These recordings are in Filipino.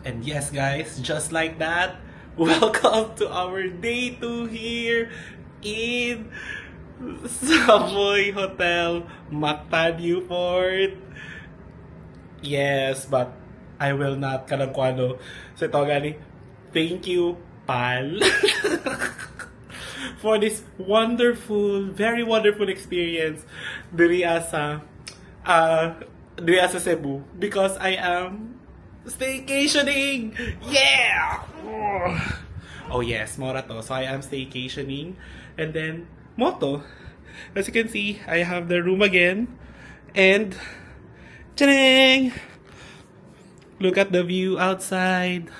And yes, guys, just like that, welcome to our day 2 here in Savoy Hotel, Mactan, Newport. Yes, but I will not kanang kuano. So ito gani, thank you, pal, for this wonderful, very wonderful experience diri sa Cebu because I am staycationing! Yeah! Oh yes, mora to. So I am staycationing. And then, moto. As you can see, I have the room again. And, tadang! Look at the view outside.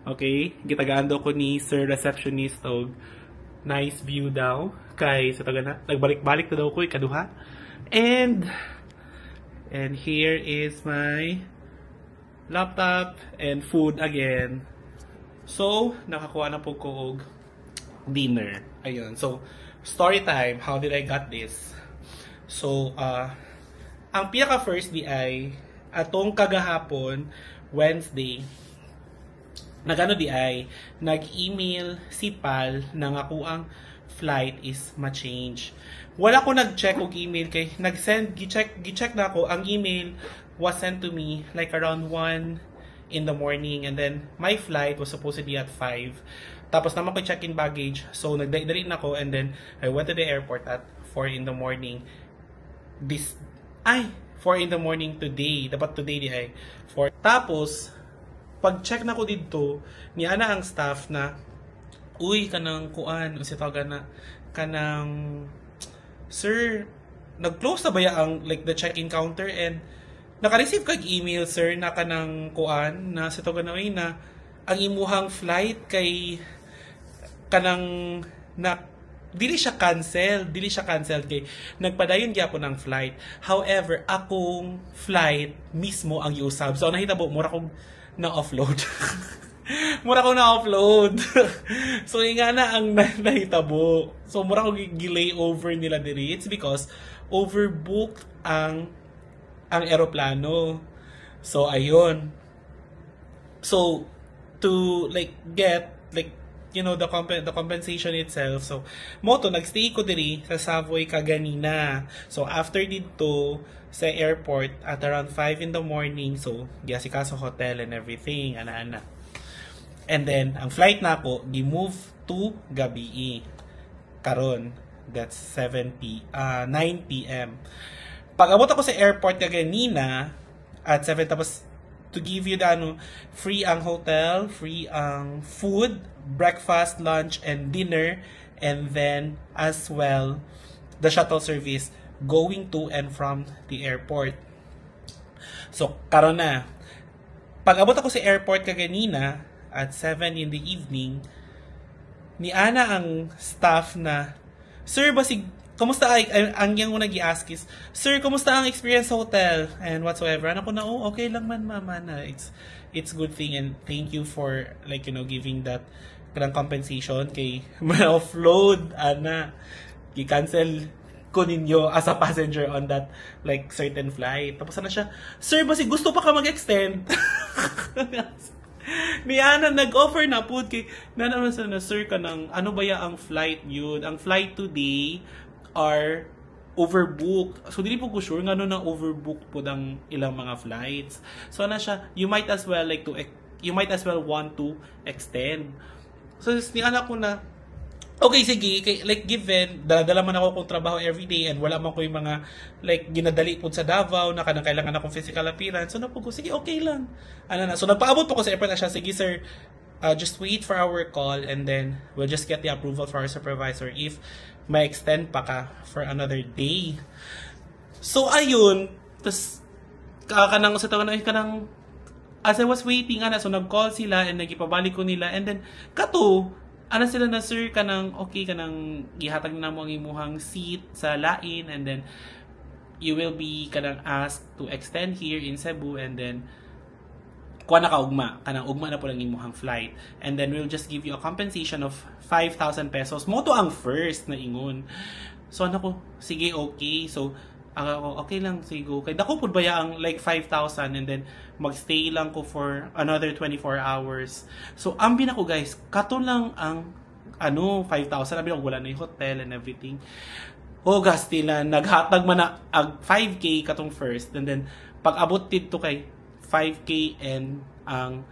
Okay, gitagaando ko ni Sir Receptionist og nice view daw. Kay, sa taga na, nagbalik-balik na daw ko, ikaduha. And here is my laptop and food again. So, nakakuha na po ko og dinner. Ayun. So, story time. How did I got this? So, ang pinaka first di ay atong kagahapon, Wednesday, nag-email si Pal na ako ang flight is ma-change. Wala ko nag-check og email kay gi-check na ako ang email was sent to me like around 1 in the morning, and then my flight was supposed to be at 5. Tapos naman ko check-in baggage, so nagdali na ako, and then I went to the airport at 4 in the morning. 4 in the morning today. Dapat today di ay 4. Tapos, pag-check na ko dito, ni ana ang staff na, uy, kanang kuan, kasi tawagan na, kanang, sir, nag-close na ba ya ang, like, the check-in counter, and naka-receive kag email, sir, na kanang kuan, na sa tawagan na, na, ang imuhang flight kay, kanang, na, dili siya cancel kay nagpadayon gyapon ng flight. However, akong flight mismo ang iusab. So nahitabo mura kog na-offload. So nga na ang nahitabo. So mura kog gi-layover nila diri. It's because overbooked ang eroplano. So ayun. So to like get like the compensation itself. So, moto, nagstay ko diri sa Savoy kaganina. So, after dito, sa airport, at around 5 in the morning, so, giyasi ka sa hotel and everything, ana-ana. And then, ang flight na ako, di-move to Gabii. Karon, that's 9 p.m. Pag abot ako sa airport kaganina, at 7, tapos, to give you the free ang hotel, free ang food, breakfast, lunch, and dinner, and then as well the shuttle service going to and from the airport. So, karon na. Pag abot ako sa airport kaganina at 7 in the evening, ni ana ang staff na, sir, basig, kamusta ang yang una gi-ask is, sir, kamusta ang experience sa hotel and whatsoever. Ano ko na, okay lang man, mama, na it's good thing, and thank you for like giving that kanang compensation kay ma-offload ana gi-cancel ko ninyo as a passenger on that like certain flight. Tapos na siya, sir, basi gusto pa ka mag-extend? Ni ana nag-offer na pud kay naman sa na, sir, kanang ano ba ya ang flight yun? Ang flight today are overbooked. So dili po ko sure ngano na overbooked po ang ilang mga flights. So na siya, you might as well want to extend. So ni anak ko na, okay, sige, like given dala man ako kong trabaho every day and wala man ko yung mga like ginadali po sa Davao na kanang kailangan akong physical appearance. So napo ko, sige, okay lang. So nagpaabot po ko sa airport na siya, sige sir, just wait for our call and then we'll just get the approval for our supervisor if may extend pa ka for another day. So ayun, tas kanang sa tawanan kanang as I was waiting so nag-call sila and nagipabalik ko nila, and then kato sila na, sir, kanang okay kanang gihatag na mo ang imuhang seat sa lain, and then you will be kanang asked to extend here in Cebu, and then kuha na ka kanang ugma na po lang imuhang flight, and then we'll just give you a compensation of 5,000 pesos. Mo to ang first na ingon. So ko, sige, okay. So Ako, okay lang, sige go. Kaya dako po ba ang like 5,000 and then magstay lang ko for another 24 hours. So, ambin ako guys, kato lang ang 5,000. Ambin ako, wala na yung hotel and everything. O gasti na, naghatag man na 5K katong first. And then, pag abot dito kay 5K and ang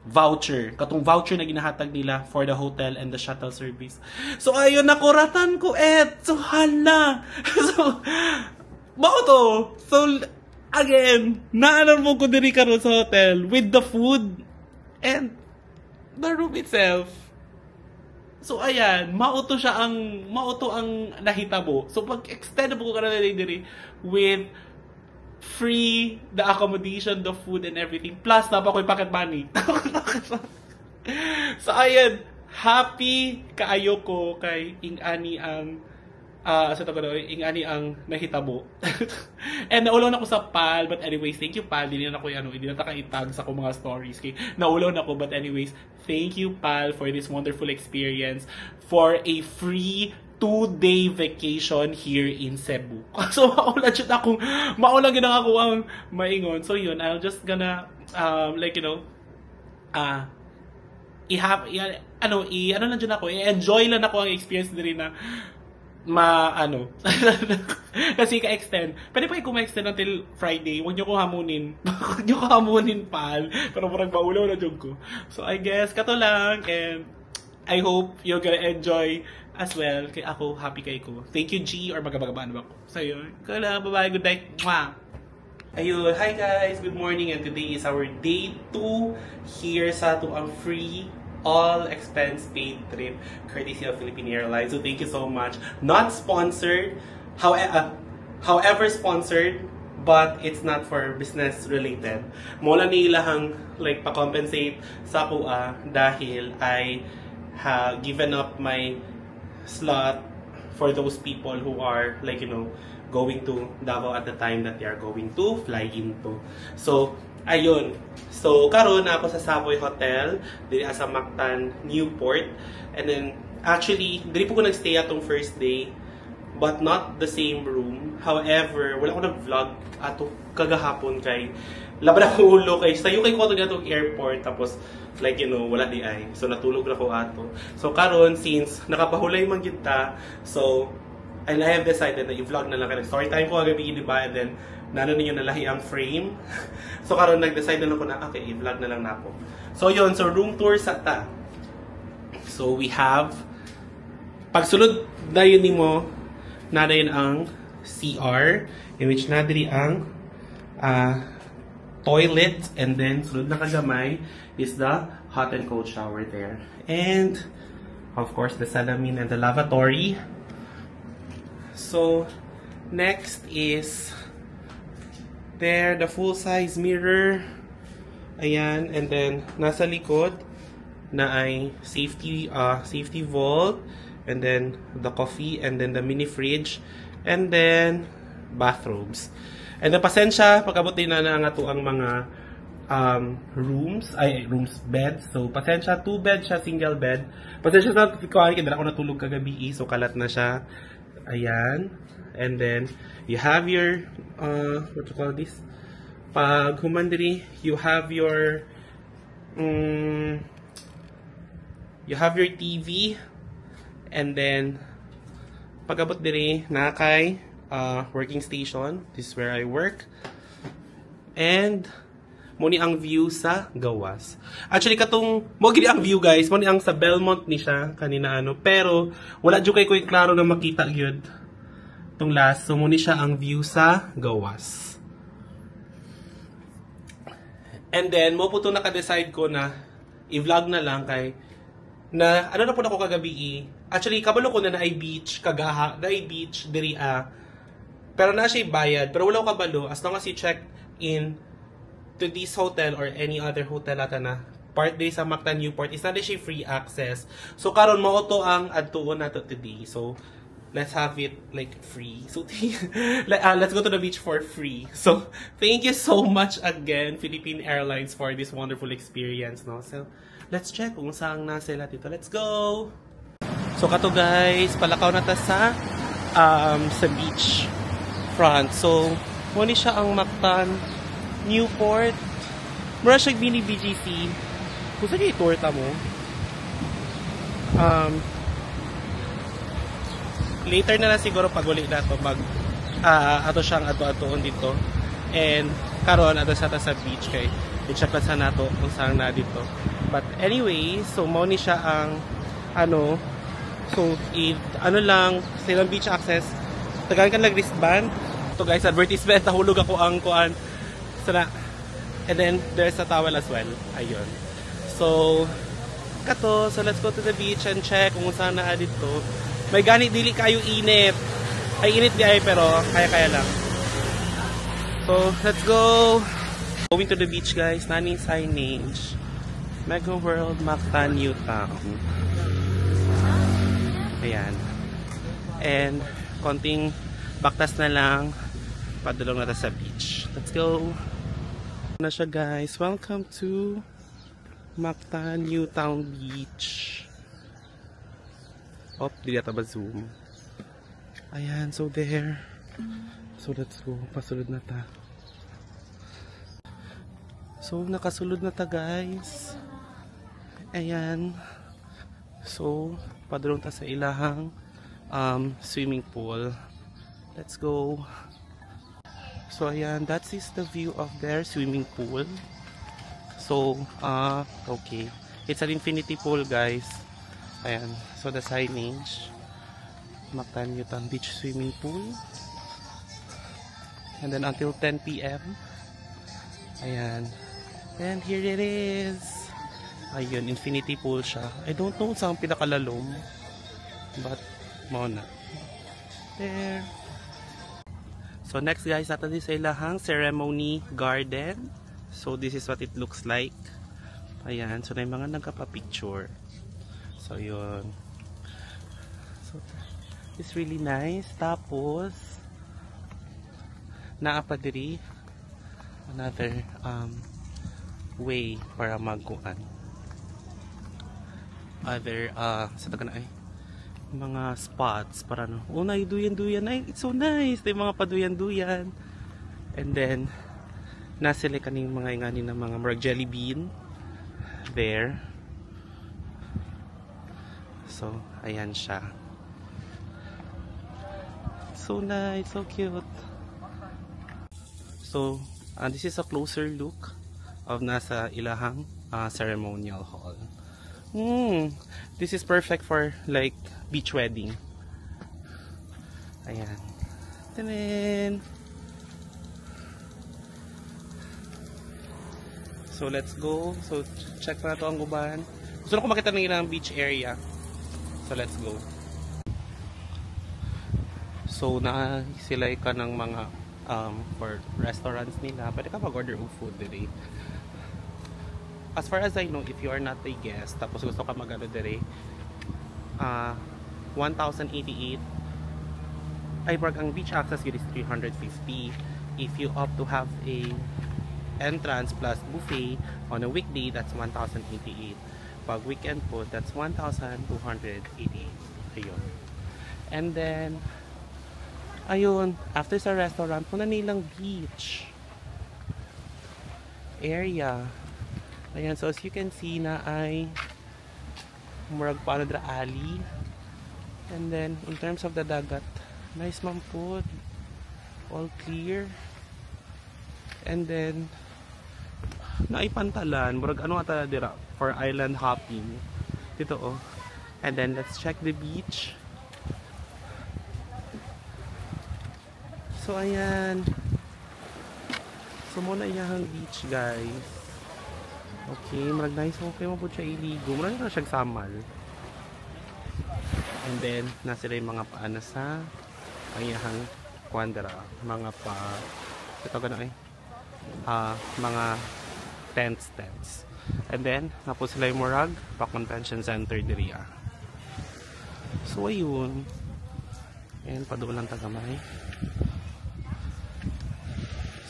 voucher. Katong voucher na ginahatag nila for the hotel and the shuttle service. So, ayun, nakuratan ko, So, hala. So, mao to. So, again, naanan mo ko diri karon sa hotel with the food and the room itself. So, ayan, mao to ang nahitabo. So, pag-extend po ko kanina diri with free the accommodation, the food, and everything. Plus, napa ko yung pocket money. So, ayan, happy kaayo ko kay ingani ang ingani ang nahitabo. And naulaw na ako sa PAL, but anyways, thank you PAL. Hindi na nakaitag sa akong mga stories. Okay? Naulaw na ako, but anyways, thank you PAL for this wonderful experience, for a free 2-day vacation here in Cebu. So, maulan gina ako ang maingon. So, yun, I'll just gonna, i-enjoy lang ako ang experience din na kasi ka-extend. Pwede pa kayo ma-extend until Friday. Huwag nyo ko hamunin. Huwag nyo ko hamunin, pal. Pero parang maulaw na joke ko. So, I guess, kato lang. And I hope you're gonna enjoy as well. Kaya ako, happy kayo ko. Thank you, G, or magabagabaan ba ko. So, yun. Kala, bye-bye. Good night. Mwah! Ayun. Hi, guys. Good morning. And today is our day 2 here sa ang free all-expense paid trip courtesy of Philippine Airlines. So, thank you so much. Not sponsored. However, sponsored, but it's not for business related. Mula nilahang like pa-compensate sa kuha dahil I have given up my slot for those people who are going to Davao at the time that they are going to fly into. So, ayun. So, karon na ako sa Savoy Hotel, diri sa Mactan, Newport. And then, actually, diri po ko nagstay atong first day, but not the same room. However, wala ko nag-vlog ato kagahapon kay laban ako ulo kay sayo kay ko ato atong airport tapos wala di ay. So natulog na ko ato. So karon since nakapahulay man kita, so I have decided na i-vlog na lang kay story time ko agabi di ba, and then nano ninyo nalahi ang frame. So karon nag-decide na ako na okay, i-vlog na lang nako. So yon, so room tour sa ta. So we have pagsulod dayon nimo nadayon ang CR in which nadiri ang toilet, and then sunod na kagamay is the hot and cold shower there. And of course the salamin and the lavatory. So next is there the full-size mirror. Ayan, and then nasa likod na ay safety vault, and then the coffee, and then the mini fridge, and then bathrobes. And then pasensya pagabot din na nga to ang mga bed. So pasensya, 2 bed siya, single bed. Pasensya sa kuan kay ako natulog kagabi, so kalat na siya. Ayan. And then you have your what you call this? Pag humandiri, you have your TV, and then pagabot diri na kay working station. This is where I work. And muni ang view sa gawas. Actually katong mo gid ang view guys, muni ang sa Belmont ni siya kanina pero wala jud kay ko klaro na makita gyud tong last. So muni siya ang view sa gawas. And then mo po to naka-decide ko na i-vlog na lang kay na na po ako kagabi. Actually kabalo ko na ay beach kagaha, na ay beach diri pero na siya bayad, pero wala ko kabalo as long as you check in to this hotel or any other hotel ata na part day sa Mactan Newport, is not siya free access. So karon mao to ang adtuon nato today. So let's have it free. So let's go to the beach for free. So thank you so much again Philippine Airlines for this wonderful experience, no. So let's check kung saan na sila dito. Let's go. So kato guys, palakaw na ta sa beach. front. So, muna siya ang Mactan Newport. Mura siya mini BGC. Kung saan yung itorta mo? Later na lang siguro pag uli na ito, ato siyang ato-atoon dito. And, karon ato sa beach kay i-check sa nato kung saan na dito. But anyway, so muna siya ang so, lang, sa ilang beach access, tagaan ka lang wristband. So guys, advertisement, nahulog ako ang kuan. Sana. And then, there's a towel as well. Ayun. So, kato, so let's go to the beach and check kung saan na dito. May ganit, dili kayo init. Ay, init di ay, pero kaya-kaya lang. So, let's go! Going to the beach guys, naning signage. Mega World Mactan New Town. Ayan. And, konting baktas na lang, padulong na sa beach. Let's go! Na siya guys, welcome to Mactan New Town Beach. Oh, di yata ba zoom? Ayan, so there. So let's go, pasulod na ta. So nakasulod na ta guys. Ayan. So, padulong ta sa ilahang swimming pool. Let's go. So ayan, that is the view of their swimming pool. So, okay. It's an infinity pool guys. Ayan, so the signage. Mactan New Town Beach Swimming Pool. And then until 10 PM. Ayan. And here it is. Ayun, infinity pool siya. I don't know saan pinakalalom. But, muna. There. So next guys, natin sa ilahang ceremony garden. So this is what it looks like. Ayan, so na yung mga nagkapa-picture. So yun. So it's really nice. Tapos naapa diri another way para magkuan. Other sa taga na ay mga spots para no. Oh, na duyan-duyan ay it's so nice. May mga paduyan-duyan. And then nasili kaning mga ingani ng mga marag jelly bean there. So, ayan siya. So nice, so cute. So, this is a closer look of nasa ilahang ceremonial hall. This is perfect for like beach wedding. Ayan. Tanin! So let's go. So check na ito ang gubahan. Gusto na ko makita ng ilang beach area. So let's go. So na sila ka ng mga for restaurants nila. Pwede ka mag-order of food today. As far as I know, if you are not a guest, tapos gusto ka mag-ano dire, 1,088. Ay, ang beach access is 350. If you opt to have a entrance plus buffet on a weekday, that's 1,088. Pag weekend po, that's 1,288. Ayun. And then, ayun, after sa restaurant, po na nilang beach area. Ayan, so as you can see na ay murag paano dra alley. And then, in terms of the dagat, nice man po. All clear. And then, naipantalan. Murag ano ata dira for island hopping. Dito oh. And then, let's check the beach. So, ayan. So, muna iyahang beach, guys. Okay, marag nice. Okay mo po siya iligo. Marag na siyang samal. And then, nasa yung mga paana sa ayahang kwandara. Mga pa, ito gano'n eh. Mga tents. And then, napo sila yung murag, pa convention center diriya. So, ayun. And, padoon lang tagamay.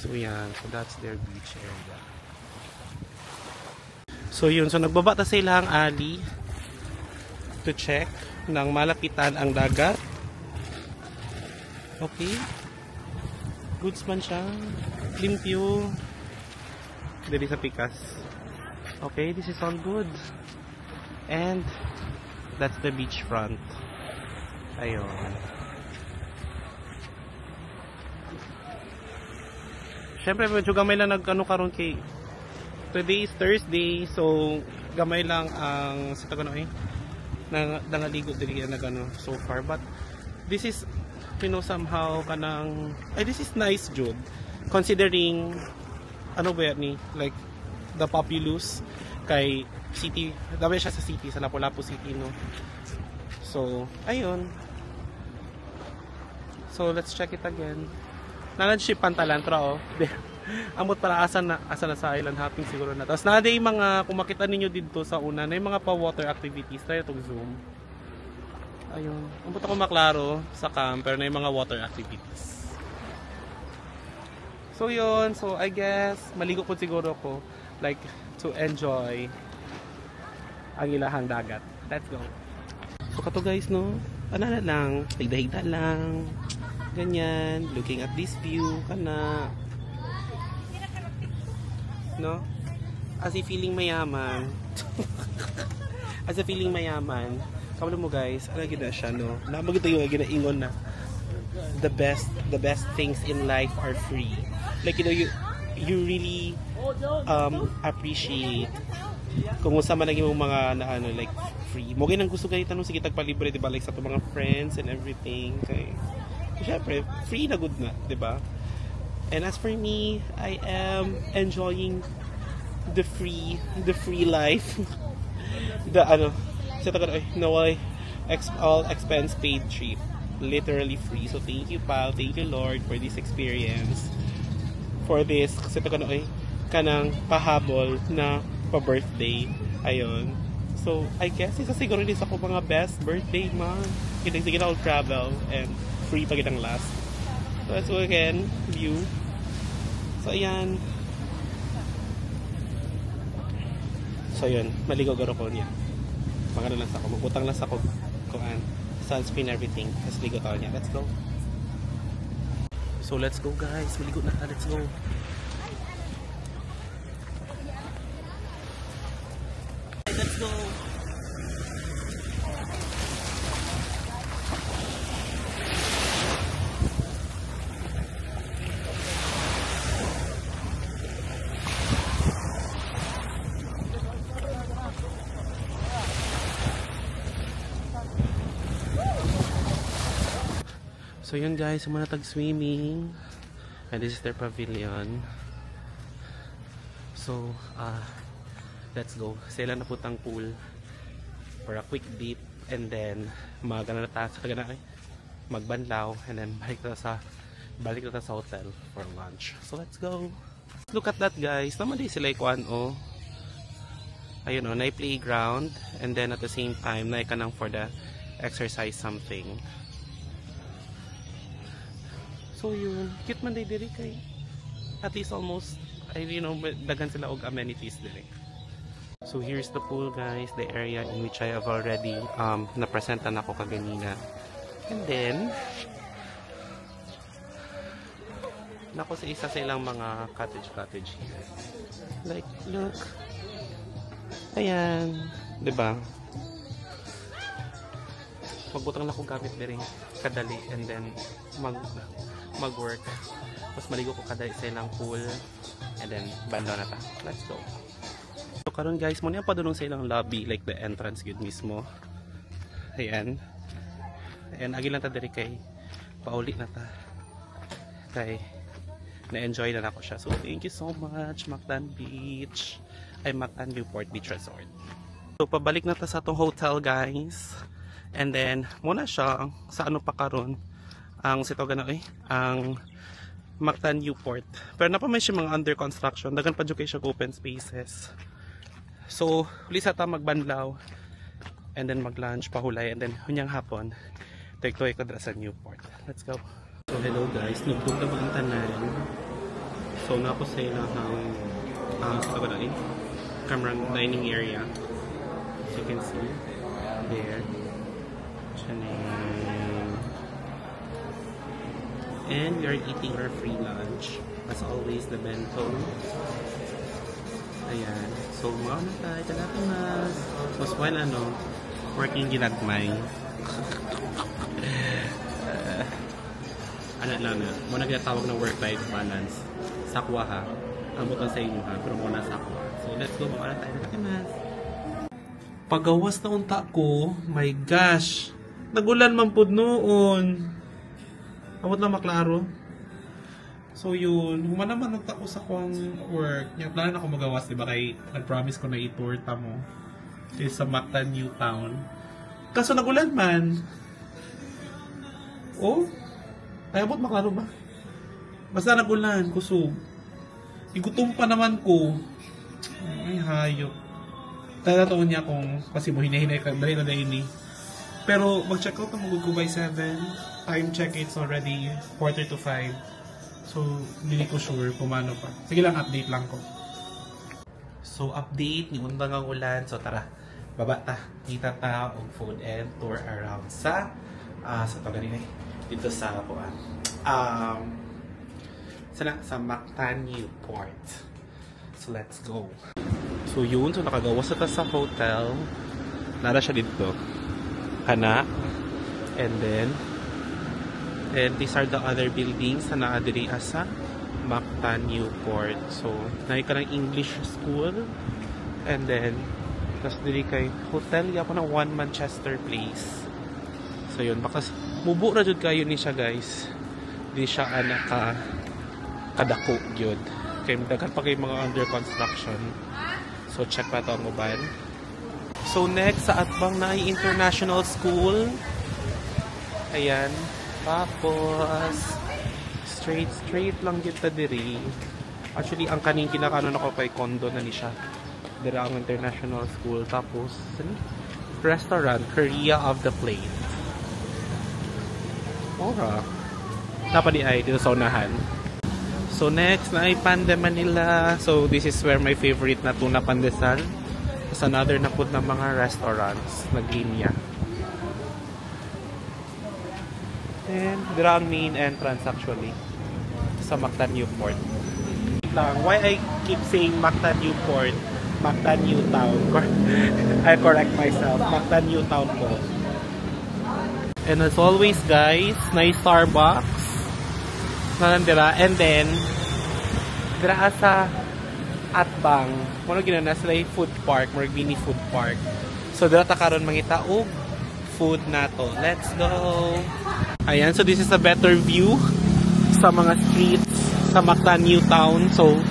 So, yan. So, that's their beach area. So yun, so nagbaba ta sa ilang alley to check nang malapitan ang dagat. Okay. Goods man siya. Limpyo. Dali sa pikas. Okay, this is all good. And that's the beach front. Ayun. Siyempre, medyo gamay lang nag-ano karon kay today is Thursday, so gamay lang ang sa tagano nangaligo dili na gano so far, but this is somehow kanang this is nice jud considering ano ba ni like the populous kay city, dami siya sa city, sa Lapu-Lapu City, no? So ayun, so let's check it again. Nanad-ship Pantalantra, oh. Amot para asa na sa island hopping siguro na. Tapos na yung mga, kung makita ninyo dito sa una, na yung mga pa-water activities. Try itong zoom. Ayun. Amot ako maklaro sa camp, pero na yung mga water activities. So yun. So I guess, maligo po siguro ko. Like, to enjoy ang ilahang dagat. Let's go. So kato guys, no? Ano na lang, higda-higda lang. Ganyan, looking at this view kana, no? As if feeling mayaman. As a feeling mayaman. Kabalo mo guys, ano gina siya, no? Namagito yung ginaingon na the best things in life are free. Like, you know, you really appreciate kung usa man naging mga na ano, like free. Mo gyud ang gusto ganito no, sige tagpalibre, di ba? Like sa to mga friends and everything. Kay syempre, free na good na, di ba? And as for me, I am enjoying the free life. The ano, sa taga all expense paid trip. Literally free. So thank you, pal. Thank you, Lord, for this experience. For this, kasi taga kanang pahabol na pa-birthday. Ayun. So, I guess isa siguro din sa ko mga best birthday man. Sige na ako travel and free pa kitang last. So let's go again, view. So ayan. So yun, maligo-garo ko niya. Magano lang sa ako, magutang lang sa ako kuan, sunscreen, everything. Tapos ligo tayo niya. Let's go. So let's go guys, maligo na ta, let's go. Let's go. So yun guys, yung mga tag-swimming, and this is their pavilion. So let's go. Sila na putang pool for a quick dip, and then magana na tayo sa kagana, magbanlaw, and then balik na sa hotel for lunch. So let's go. Look at that guys, naman din sila ikuan o. Ayun o, na playground, and then at the same time na ikanang for the exercise something. So yun, cute man day diri kay at least almost, dagan sila og amenities diri. So here's the pool guys, the area in which I have already napresentan ako kaganina. And then nako sa isa sa ilang mga cottage here. Like, look. Ayan, 'di ba? Magbutang na ko gamit diri kadali, and then mag-work. Tapos maligo ko kadali sa ilang pool, and then banda na ta. Let's go. So karon guys, mo niya padulong sa ilang lobby, like the entrance gud mismo. Ayan. And agi lang ta diri kay pauli na ta. Kay na-enjoy na ako siya. So thank you so much Mactan Beach. Ay Mactan Newport Beach Resort. So pabalik na ta sa atong hotel guys. And then muna siya sa ano pa karon ang sitogan ang Mactan Newport. Pero napamay siya mga under construction. Dagan pa dyan siya open spaces. So, ulit sa ta magbanlaw. And then mag-lunch, pahulay. And then, hunyang hapon, tuig-tuig ko sa Newport. Let's go. So, hello guys. Nagtug na ba ang tanan? So, napo sa ilang Cameron dining area. As you can see, there. And we are eating our free lunch. As always, the bento. Ayan. So, mga tayo. Talakimas. So, while working ginagmay. Ano lang na. Muna ginatawag ng work-life balance. Sakwa ha. Ang buton sa inyo ha. Pero muna sakwa. So, let's go. Mga tayo. Talakimas. Pagawas na unta ko. My gosh. Nagulan man po noon. Abot na maklaro. So yun, humanaman nagta ko sa kong work. Yung plano na ako magawas, diba? Kay nag-promise ko na iturta mo. Sa Mactan, New Town. Kaso nagulan man. Oh? Ay, abot maklaro ba? Basta nagulan, kusog. Igutom pa naman ko. Ay, hayop. Tatataon niya kung kasi mo hinahinay ka, dali na dahil. Pero mag-check out na mag-go by 7. Time check, it's already 4:45. So, hindi ko sure kung ano pa. Sige lang, update lang ko. So, update, ni undang ang ulan. So, tara, baba ta. Kita ta og food and tour around sa to ganun dito sa Puan. Sa Mactan Newport. So, let's go. So, yun. So, nakagawas na ta sa hotel. Nara siya dito. Kana. And then, these are the other buildings na naadiri sa Mactan Newport. So, naay ka ng English school. And then, tas diri kay hotel yapo ng One Manchester Place. So, yun. Bakas, mubo na jud kayo ni siya, guys. Di siya kadako yun. Kaya dagat pa kayo mga under construction. So, check pa ito ang mobile. So, next, sa Atbang na International School. Ayan. Tapos, straight lang kita diri. Actually, ang kaning kinakanon ako kay condo na ni siya. Dira ang international school. Tapos, restaurant, Korea of the Plate. Ora. Dapat di ay dito sa unahan. So, next na ay Panda Manila. So, this is where my favorite na tuna pandesal. Tapos, another na po na mga restaurants. Naglinya. And dira ang main entrance actually sa Mactan Newport. Why I keep saying Mactan Newport, Mactan New Town. I correct myself. Mactan New Town po. And as always guys, nice Starbucks. Nanandira. And then dira sa Atbang. Muna ginana sila yung food park, more mini food park. So dira ta karon mangita og food nato. Let's go. Ayan, so this is a better view sa mga streets sa Mactan New Town. So,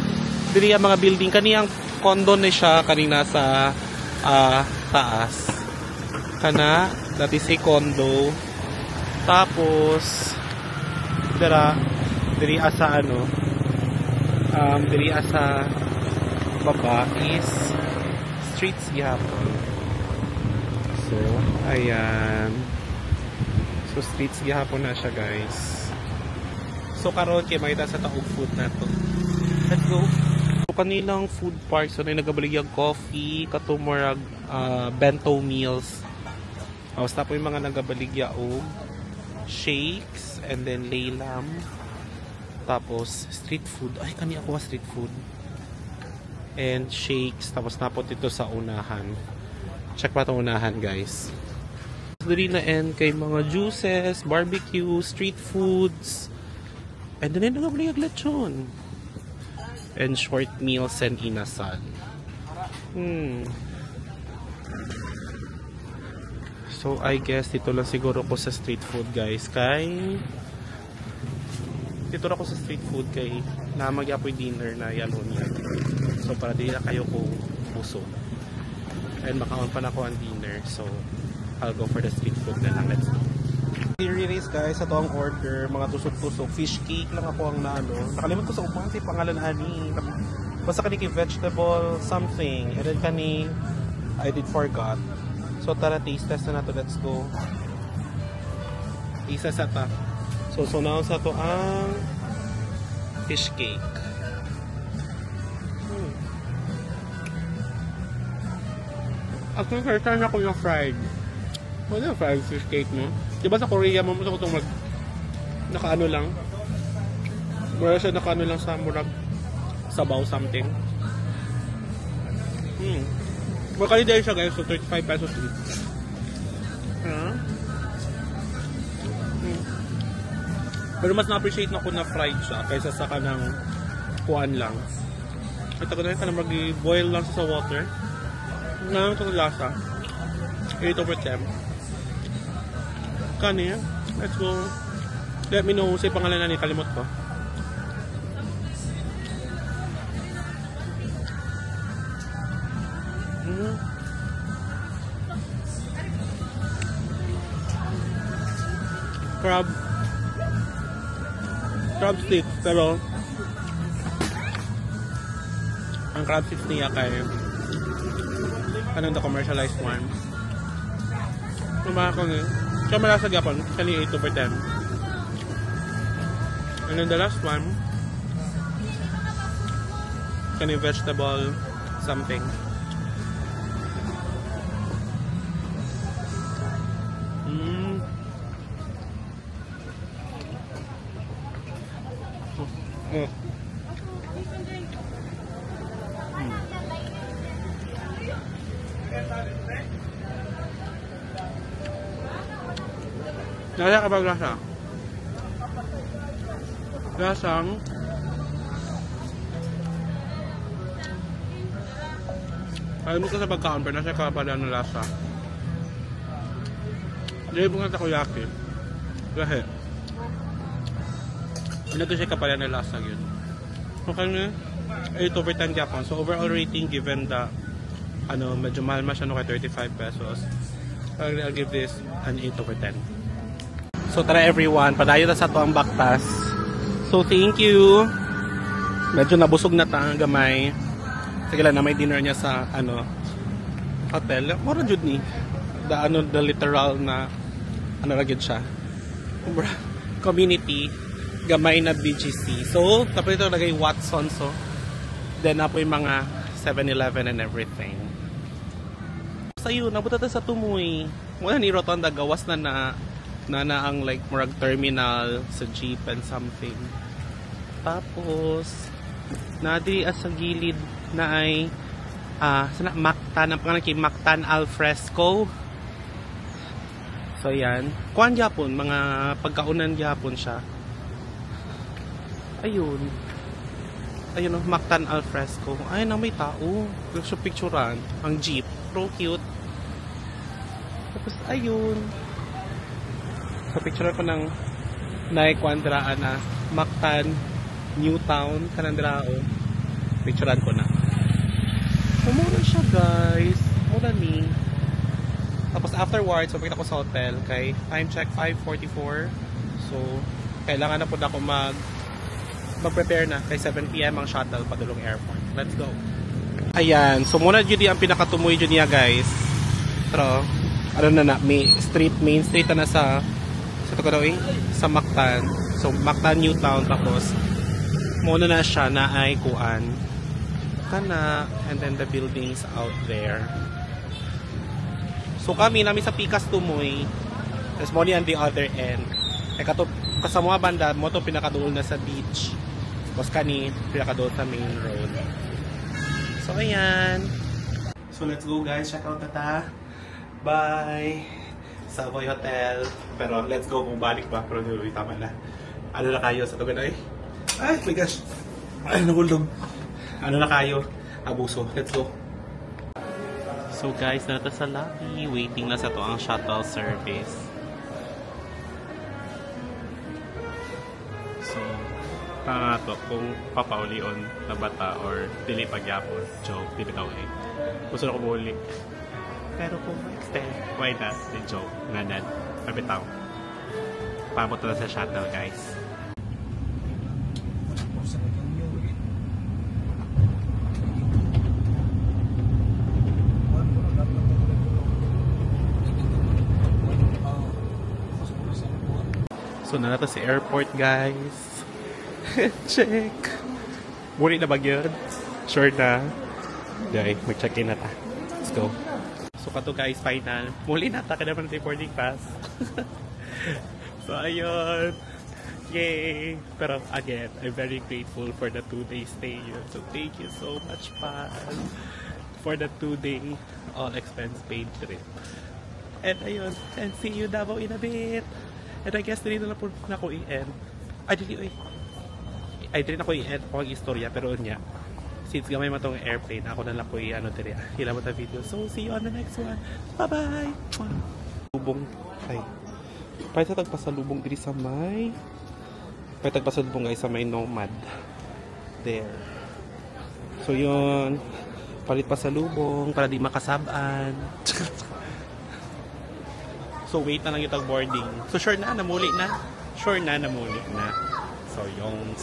diri ang mga building. Kaniyang condo na siya kanina sa taas. Kana, that is a condo. Tapos, diri asa diri asa baba is streets gihapon. So, ayan. So, streets gihapon na siya, guys. So, karon kay makita sa taog food na to. Let's go. So, kanilang food park. So, nagabaligyang coffee, katumorag bento meals. Tapos, tapo yung mga nagabaligya o shakes, and then laylam. Tapos, street food. Ay, kani ako street food. And shakes. Tapos, napot ito sa unahan. Check pa itong unahan, guys. Dali na end kay mga juices, barbecue, street foods, and then nagabalik lechon. And short meals and inasal. So I guess dito lang siguro ko sa street food guys. Dito lang ako sa street food kay namagyapoy dinner na yalon yan. So para di na kayo kung puso. And makaon pa na ako ang dinner. So I'll go for the street food na lang. Let's go. Here it is guys, ito ang order. Mga tusok-tusok. Fish cake lang ako ang nakalimut ko sa upuan si pangalan ani. Basta kani vegetable something. And then kani, I did forgot. So tara, taste test na nato. Let's go. Isa sa ta. So now sa to ang fish cake. Actually, first time ako yung fried. Wala fried fish cake mo. Diba sa Korea mo itong nakaano lang? Wala siya naka ano lang sa murag sabaw something. Makali dahil siya guys, so 35 pesos each. Pero mas na-appreciate na ko na fried siya kaysa sa kanang kuan lang. Ito ko na rin ka na mag-boil lang sa water. Ngayon ito na lasa. 8 over 10. Kani, let's go. Let me know sa pangalan na ni kalimot ko. Crab sticks, pero ang crab sticks niya kay anong the commercialized one. Kumaka ko niya. Siya malasag yapon, actually 8 over 10. And then the last one, kani vegetable something. Nasa kapag lasa? Lasang alam mo ka sa pagkaon pero nasa kapag ng lasa. Hindi mo nga takoyaki kasi ano siya kapag ng lasa yun. Okay nga 8 over 10 Japan. So overall rating given the ano medyo mahal siya no kay 35 pesos. I'll give this an 8 over 10. So tara everyone, padayon na sa to ang baktas. So thank you. Medyo nabusog na ta gamay. Sige lang na may dinner niya sa ano hotel. Mura jud ni. The literal na ano ra gyud siya. Community gamay na BGC. So tapos ito lagay Watson so. Then na po yung mga 7-Eleven and everything. So yun, nabuta ta sa Tumoy. Muna ni Rotonda gawas na ang like murag terminal sa jeep and something. Tapos nadi sa gilid na ay sana Mactan ang pangalan kay Mactan Alfresco. So yan, kuan gyapon mga pagkaunan gyapon siya. Ayun Mactan Alfresco. Ay na may tao. Gusto picturean ang jeep. Pro cute. Tapos ayun. So picture ko ng naikwandraan na Mactan Newtown kanandrao. Picturean ko na. Mura siya guys. Mura ni. Tapos afterwards, so pagkita ko sa hotel kay time check 5:44. So kailangan na po ako mag-prepare na kay 7 PM ang shuttle padulong airport. Let's go. Ayan. So muna jud ang pinakatumoy jud niya guys. Pero ano na main street na sa sa Mactan. So Mactan Newtown tapos muna na siya na ay kuan kana and then the buildings out there. So kami namin sa Picas Tumoy. Tapos mo ni on the other end. Ay kasama banda mo to pinakaduol na sa beach. Tapos kani pinakaduol sa main road. So ayan. So let's go guys, check out na ta. Bye. Savoy Hotel. Pero let's go kung balik pa. Pero tama na. Ano na kayo sa tugan ay? Ay my gosh. Ay nahulog. Ano na kayo? Abuso. Let's go. So guys, nata sa lobby. Waiting na sa to ang shuttle service. So, to kung papaulion na bata or dili pagyapon. Joke, dili ka eh. Gusto na ko muli. Pero kung extend, why not? The joke. Nganan. Pabitaw. Pabot na sa shuttle, guys. So, nalata si airport, guys. Check. Muli na ba yun? Sure na. Dahil, mag-check-in na ta. Let's go. So kato guys, final. Muli na, taka naman sa boarding pass. So ayun. Yay! Pero again, I'm very grateful for the 2-day stay here. So thank you so much, Pal, for the 2-day all expense paid trip. And ayun, and see you Davao in a bit. And I guess dili na po na ko i-end. Ay, dili ako i-end ako ang istorya, pero niya. Since gamay mo tong airplane, ako na lang ko i-ano diri. Hilabot na video. So, see you on the next one. Bye-bye! Lubong, ay. Pwede sa tagpasalubong diri sa may. Pwede tagpasalubong guys sa may Nomad. There. So, yun. Palit pasalubong para di makasabaan. So, wait na lang yung boarding. So, sure na, namuli na. Sure na, namuli na. So, yung